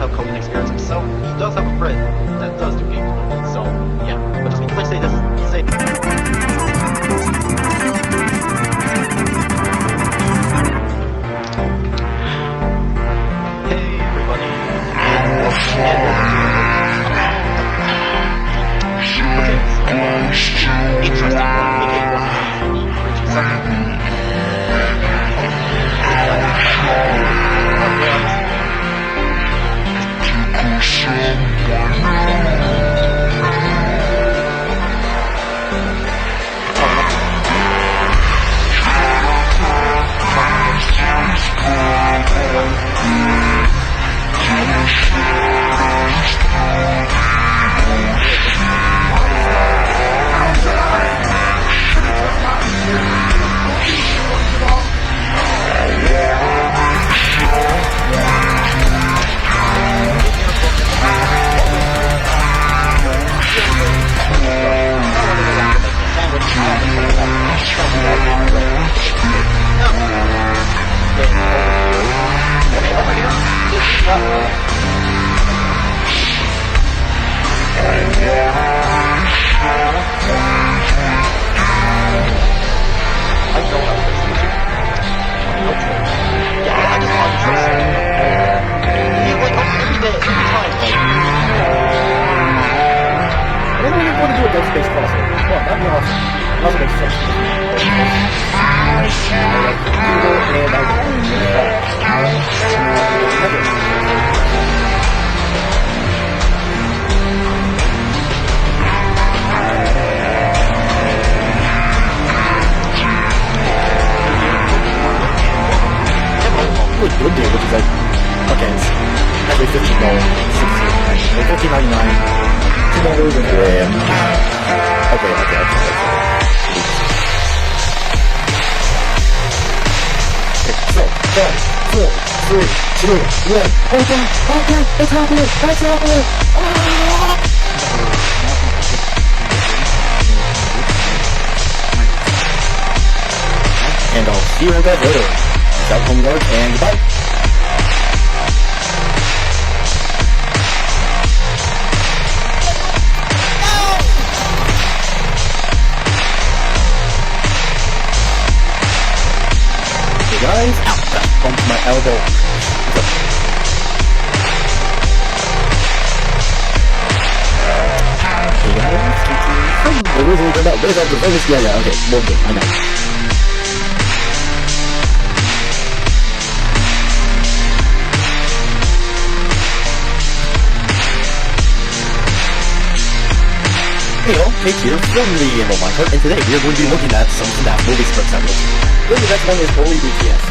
about coding experience himself. He does have a friend that does do game development, so yeah. But just let's say this. Hey everybody, interesting good deal, which is like, okay, it's every $15, $16, $14.99, $2 and okay. So, 5, 4, 3, 2, 1, open, it's happening, And I'll see you guys later. Out home guard and goodbye. Hey guys, ow, that bumped my elbow. What's up? Hey guys, yeah, okay, well good, I know. Take here from the Minecraft, and today we are going to be looking at some FNAF movie scripts that look. Really, the next one is only BTS.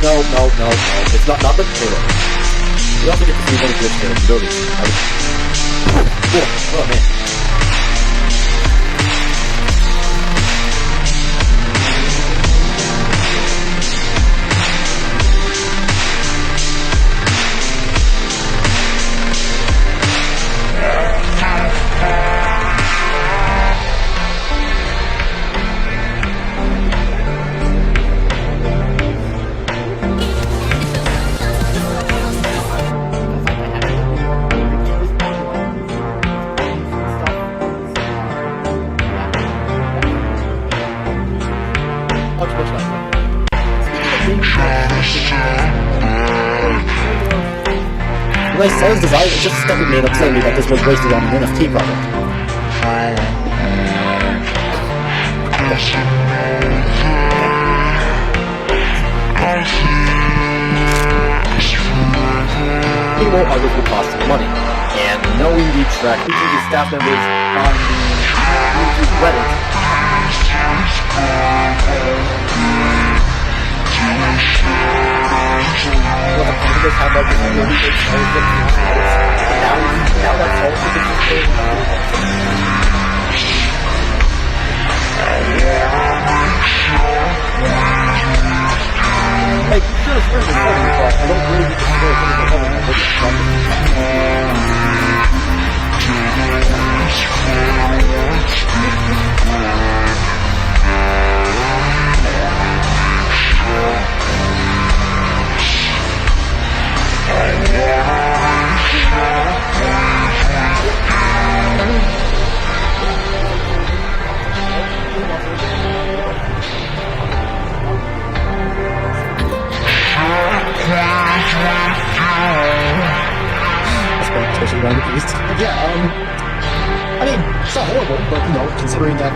No, it's not the trailer. We also get to see one of the trailer's abilities. Oh man. When I saw his design, it just stuck with me and upset me that this was wasted on an NFT project. People artists will cost money, and knowing the staff members on the Reddit, just have like this really big shows that now that's all she can do. Like, sure, it's really funny, but I don't really get to see anything other than what it's from. least. But yeah, I mean, it's not horrible, but you know, considering that.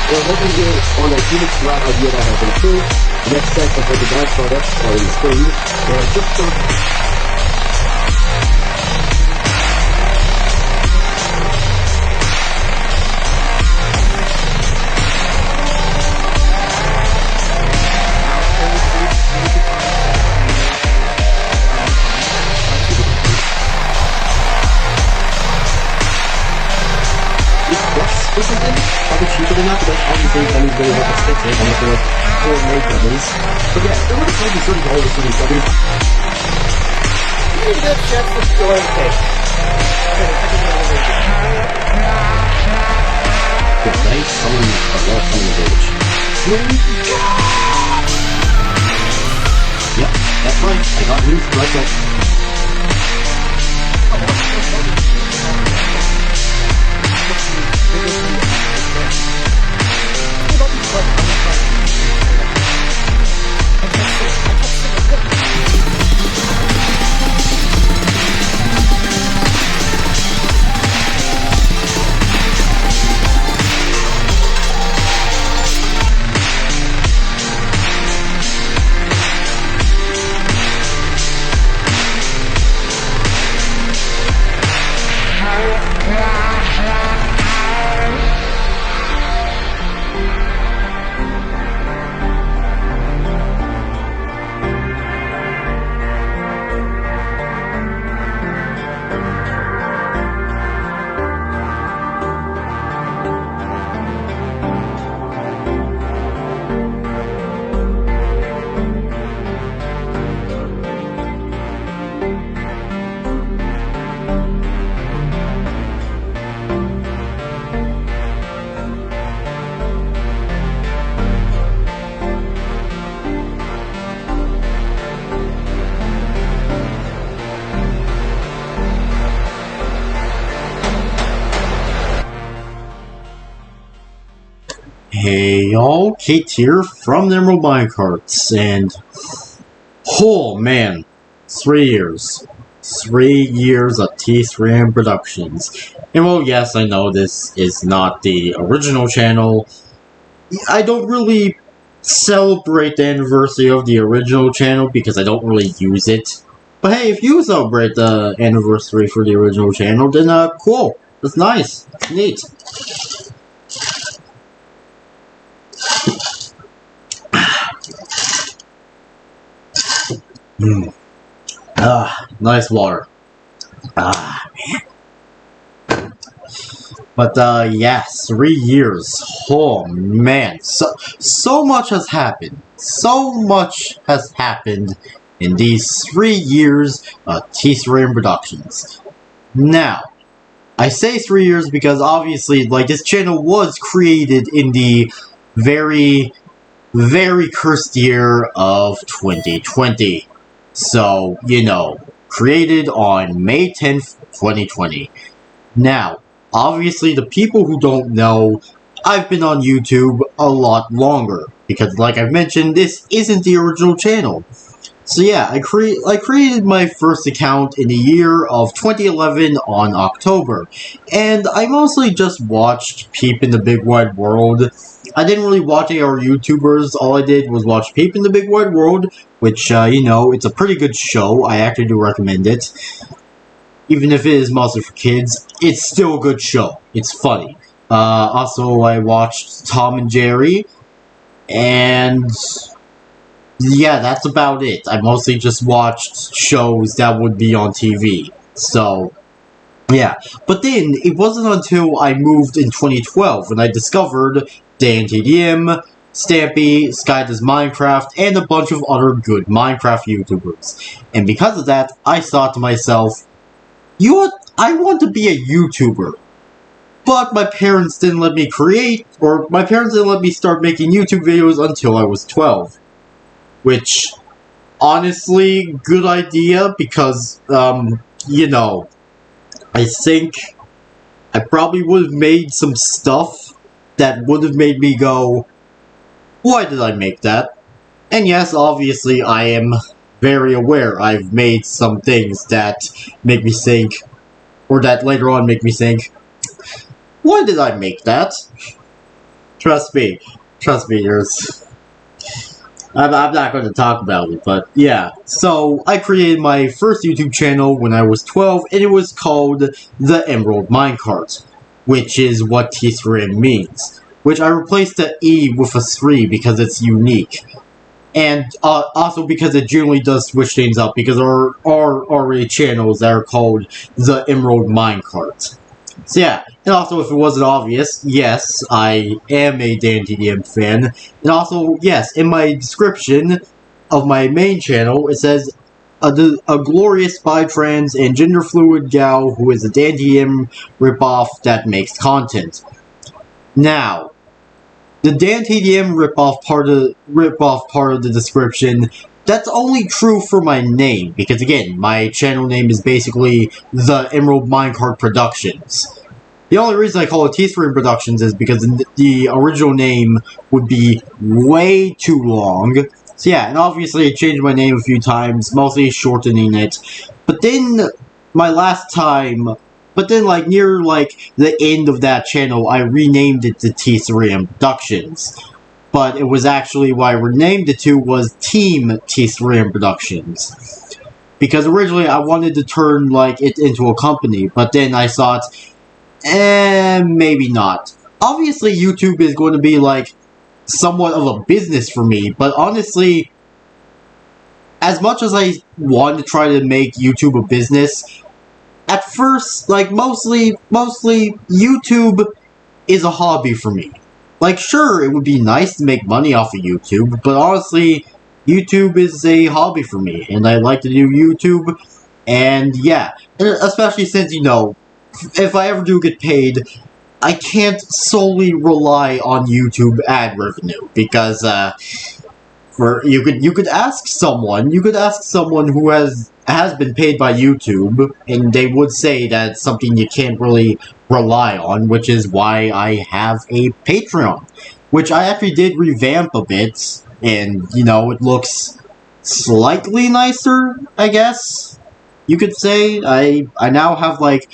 We're hoping to on a Phoenix route idea that has been approved. Next step of the design products are in the spring. And just for or something, probably cheaper than that, but obviously that means really hard to stick to, unless they're like homemade gummies. But yeah, there would have probably $30 for these gummies. You need that chef for still okay. Good night, someone a lot of coming of age. Yep, that's right, I got news right there. Hey y'all, Kate here from the Emerald Minecarts, and oh man, 3 years. 3 years of T3M Productions. And well, yes, I know this is not the original channel. I don't really celebrate the anniversary of the original channel because I don't really use it. But hey, if you celebrate the anniversary for the original channel, then cool. That's nice. Neat. Nice water. Man. But, yeah, 3 years. Oh, man. So much has happened. So much has happened in these 3 years of T3M Productions. Now, I say 3 years because obviously, like, this channel was created in the very cursed year of 2020. So, you know, created on May 10th, 2020. Now, obviously, the people who don't know, I've been on YouTube a lot longer. Because, like I've mentioned, this isn't the original channel. So yeah, I created my first account in the year of 2011 on October. And I mostly just watched Peep in the Big Wide World. I didn't really watch any other YouTubers. All I did was watch Peep in the Big Wide World, which, you know, it's a pretty good show. I actually do recommend it. Even if it is mostly for kids, it's still a good show. It's funny. Also, I watched Tom and Jerry, and yeah, that's about it. I mostly just watched shows that would be on TV. So, yeah. But then, it wasn't until I moved in 2012 when I discovered Dan TDM, Stampy, Sky Does Minecraft, and a bunch of other good Minecraft YouTubers. And because of that, I thought to myself, you know what? I want to be a YouTuber. But my parents didn't let me start making YouTube videos until I was 12. Which, honestly, good idea, because, you know, I think I probably would have made some stuff that would have made me go, why did I make that? And yes, obviously, I am very aware I've made some things that make me think, or that later on make me think, why did I make that? Trust me, I'm not going to talk about it, but yeah. So, I created my first YouTube channel when I was 12, and it was called The Emerald Minecart, which is what T3M means. Which I replaced the E with a 3 because it's unique. And also because it generally does switch things up, because there are already channels that are called The Emerald Minecart. So yeah, and also if it wasn't obvious, yes, I am a Dan fan, and also, yes, in my description of my main channel, it says, a glorious bi-trans and gender-fluid gal who is a Dan ripoff that makes content. Now, the Dan ripoff part of the description, that's only true for my name, because again, my channel name is basically The Emerald Minecart Productions. The only reason I call it T3M Productions is because the original name would be way too long. So yeah, and obviously I changed my name a few times, mostly shortening it. But then, like, near, like, the end of that channel, I renamed it to T3M Productions. But it was actually what I renamed it to was Team T3M Productions. Because originally I wanted to turn, like, it into a company, but then I thought, maybe not. Obviously, YouTube is going to be, like, somewhat of a business for me, but honestly, as much as I want to try to make YouTube a business, at first, like, mostly, YouTube is a hobby for me. Like, sure, it would be nice to make money off of YouTube, but honestly, YouTube is a hobby for me, and I like to do YouTube, and yeah, and especially since, you know, if I ever do get paid, I can't solely rely on YouTube ad revenue, because, you could ask someone who has been paid by YouTube, and they would say that it's something you can't really rely on, which is why I have a Patreon, which I actually did revamp a bit, and, you know, it looks slightly nicer, I guess you could say. I now have, like,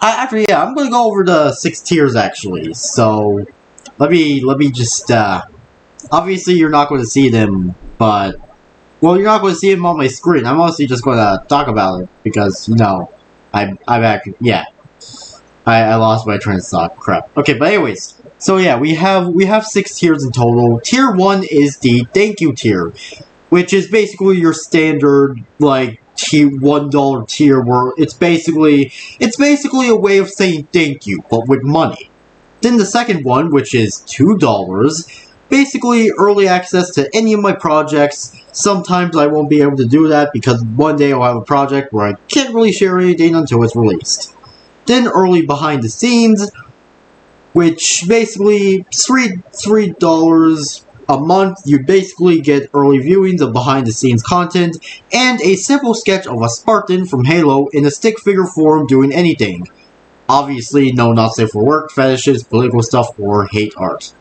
actually, yeah, I'm gonna go over the 6 tiers, actually, so let me just, obviously you're not going to see them, but, well, you're not going to see them on my screen. I'm mostly just going to talk about it, because, you know, I'm actually, yeah, I lost my train of thought, crap. Okay, but anyways, so yeah, we have 6 tiers in total. Tier 1 is the thank you tier, which is basically your standard, like, $1 tier, where it's basically a way of saying thank you, but with money. Then the second one, which is $2, basically early access to any of my projects. Sometimes I won't be able to do that because one day I'll have a project where I can't really share anything until it's released. Then early behind the scenes, which basically $3 a month. You basically get early viewings of behind the scenes content and a simple sketch of a Spartan from Halo in a stick figure form doing anything. Obviously, no not safe for work, fetishes, political stuff, or hate art.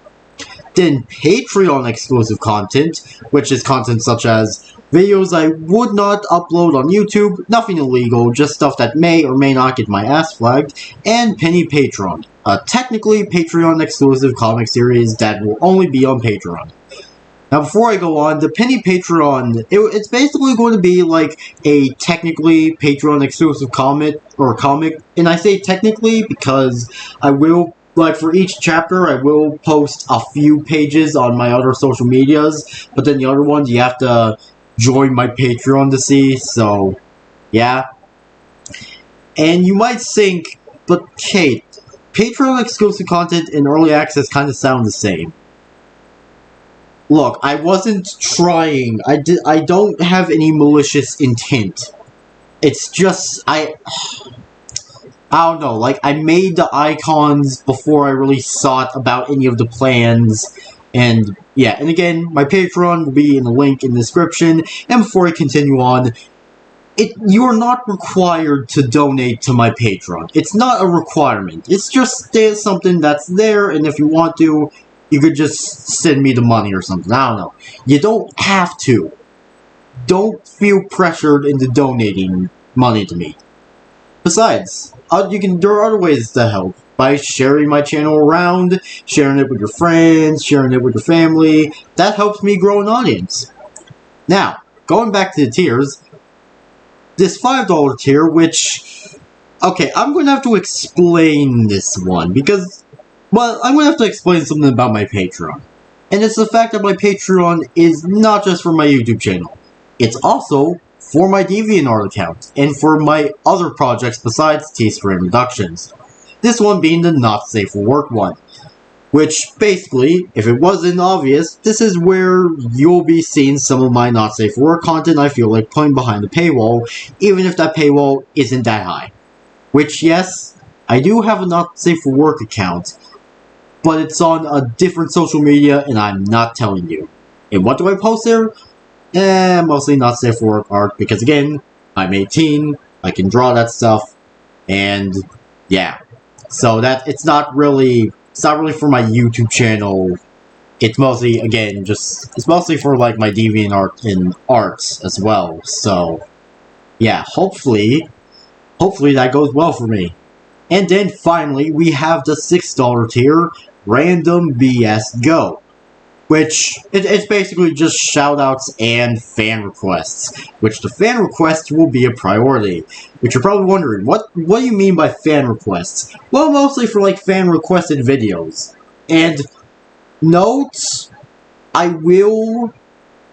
Then Patreon exclusive content, which is content such as videos I would not upload on YouTube, nothing illegal, just stuff that may or may not get my ass flagged, and Penny Patreon, a technically Patreon exclusive comic series that will only be on Patreon. Now, before I go on, the Penny Patreon, it's basically going to be like a technically Patreon exclusive comic, and I say technically because I will, like, for each chapter, I will post a few pages on my other social medias, but then the other ones you have to join my Patreon to see, so, yeah. And you might think, but Kate, Patreon exclusive content and early access kind of sound the same. Look, I wasn't trying. I don't have any malicious intent. It's just, I don't know, like, I made the icons before I really thought about any of the plans, and yeah, and again, my Patreon will be in the link in the description, and before I continue on, you are not required to donate to my Patreon. It's not a requirement. It's just something that's there, and if you want to, you could just send me the money or something. I don't know. You don't have to. Don't feel pressured into donating money to me. Besides, there are other ways to help. By sharing my channel around, sharing it with your friends, sharing it with your family. That helps me grow an audience. Now, going back to the tiers, this $5 tier, which, okay, I'm going to have to explain this one, because, well, I'm going to have to explain something about my Patreon. And it's the fact that my Patreon is not just for my YouTube channel. It's also for my DeviantArt account, and for my other projects besides T3M Productions. This one being the Not Safe for Work one. Which, basically, if it wasn't obvious, this is where you'll be seeing some of my Not Safe for Work content I feel like putting behind the paywall, even if that paywall isn't that high. Which, yes, I do have a Not Safe for Work account, but it's on a different social media, and I'm not telling you. And what do I post there? Mostly Not Safe for Work art, because again, I'm 18, I can draw that stuff, and yeah. So it's not really for my YouTube channel. It's mostly, again, it's mostly for like my DeviantArt and arts as well. So yeah, hopefully that goes well for me. And then finally, we have the $6 tier, Random BS Go. Which, it's basically just shoutouts and fan requests. Which the fan requests will be a priority. Which you're probably wondering, what do you mean by fan requests? Well, mostly for like fan requested videos. And note, I will,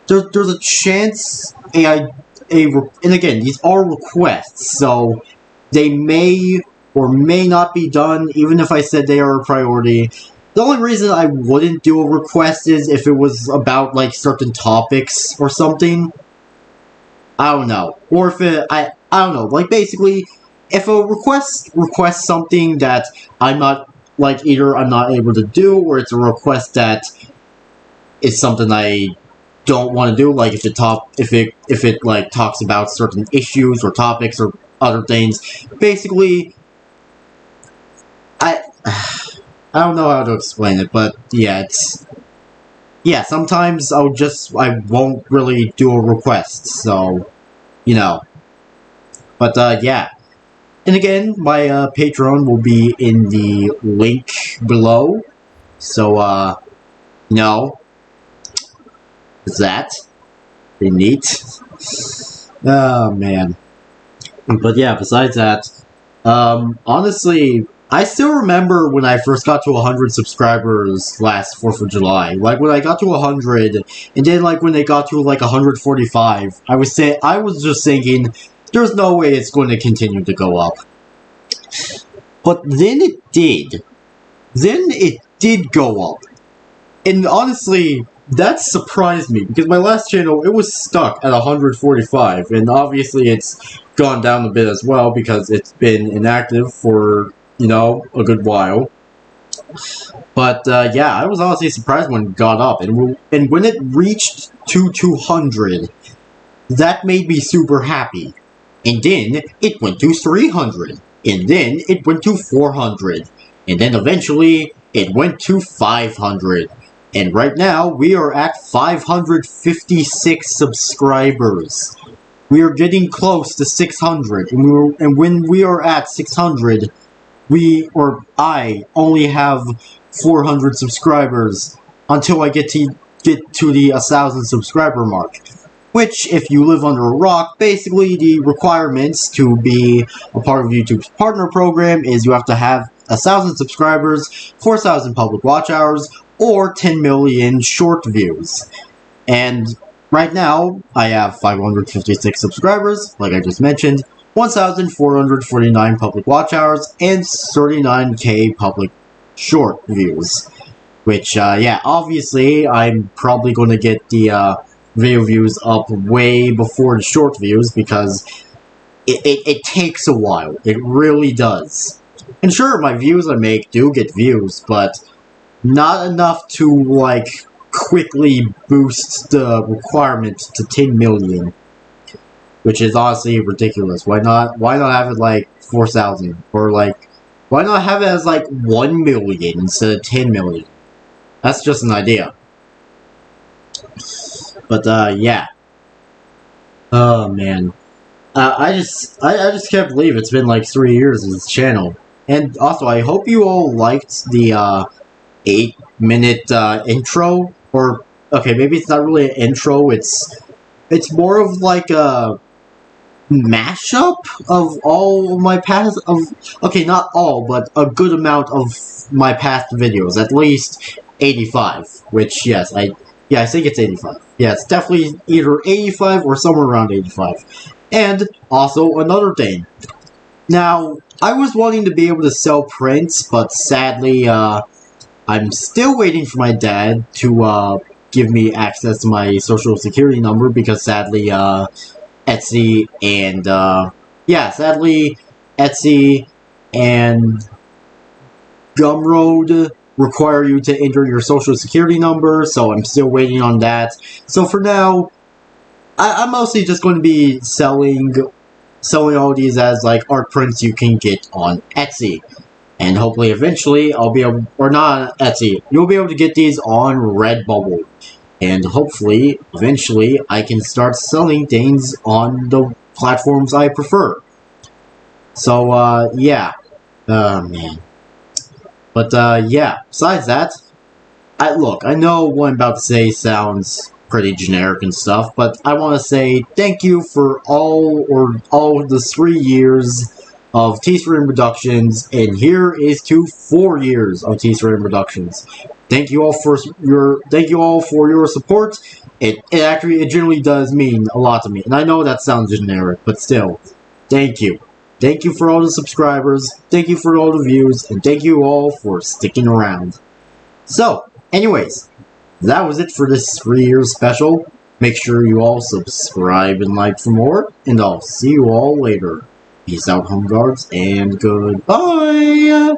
there's a chance, and again, these are requests, so they may or may not be done, even if I said they are a priority. The only reason I wouldn't do a request is if it was about, like, certain topics or something. I don't know. Or if I don't know. Like, basically, if a requests something that I'm not, like, either I'm not able to do, or it's a request that is something I don't want to do, like, if it, like, talks about certain issues or topics or other things. Basically, I don't know how to explain it, but yeah, sometimes I won't really do a request, so, you know. But, yeah. And again, my, Patreon will be in the link below, so, you know, that. Pretty neat. Oh, man. But yeah, besides that, honestly, I still remember when I first got to 100 subscribers last 4th of July. Like, when I got to 100, and then, like, when they got to, like, 145, I was just thinking, there's no way it's going to continue to go up. But then it did. Then it did go up. And honestly, that surprised me, because my last channel, it was stuck at 145, and obviously it's gone down a bit as well, because it's been inactive for, you know, a good while. But, yeah, I was honestly surprised when it got up, and when it reached to 200, that made me super happy. And then, it went to 300, and then it went to 400, and then eventually, it went to 500. And right now, we are at 556 subscribers. We are getting close to 600, and when we are at 600, I only have 400 subscribers until I get to the 1,000 subscriber mark. Which, if you live under a rock, basically the requirements to be a part of YouTube's partner program is you have to have 1,000 subscribers, 4,000 public watch hours, or 10 million short views. And right now, I have 556 subscribers, like I just mentioned, 1,449 public watch hours, and 39k public short views. Which, yeah, obviously, I'm probably going to get the video views up way before the short views, because it takes a while. It really does. And sure, my views I make do get views, but not enough to, like, quickly boost the requirement to 10 million. Which is honestly ridiculous. Why not have it, like, 4,000? Or, like, why not have it as, like, 1 million instead of 10 million? That's just an idea. But, yeah. Oh, man. I just can't believe it's been like 3 years of this channel. And also, I hope you all liked the 8-minute intro. Or okay, maybe it's not really an intro. It's more of like a mashup of all of my past okay, not all, but a good amount of my past videos. At least 85. Which I think it's 85. Yeah, it's definitely either 85 or somewhere around 85. And also another thing. Now, I was wanting to be able to sell prints, but sadly, I'm still waiting for my dad to give me access to my social security number because sadly, Etsy and sadly, Etsy and Gumroad require you to enter your social security number, so I'm still waiting on that. So for now, I'm mostly just going to be selling all these as, like, art prints you can get on Etsy. And hopefully, eventually, I'll be able, or not on Etsy, you'll be able to get these on Redbubble. And hopefully, eventually, I can start selling things on the platforms I prefer. So, yeah. Oh, man. But, yeah, besides that, look, I know what I'm about to say sounds pretty generic and stuff, but I want to say thank you for all the 3 years of T3M Productions, and here is to 4 years of T3M Productions. Thank you all for your support. It genuinely does mean a lot to me, and I know that sounds generic, but still, thank you. Thank you for all the subscribers, thank you for all the views, and thank you all for sticking around. So, anyways, that was it for this 3-year special. Make sure you all subscribe and like for more, and I'll see you all later. Peace out, home guards, and goodbye!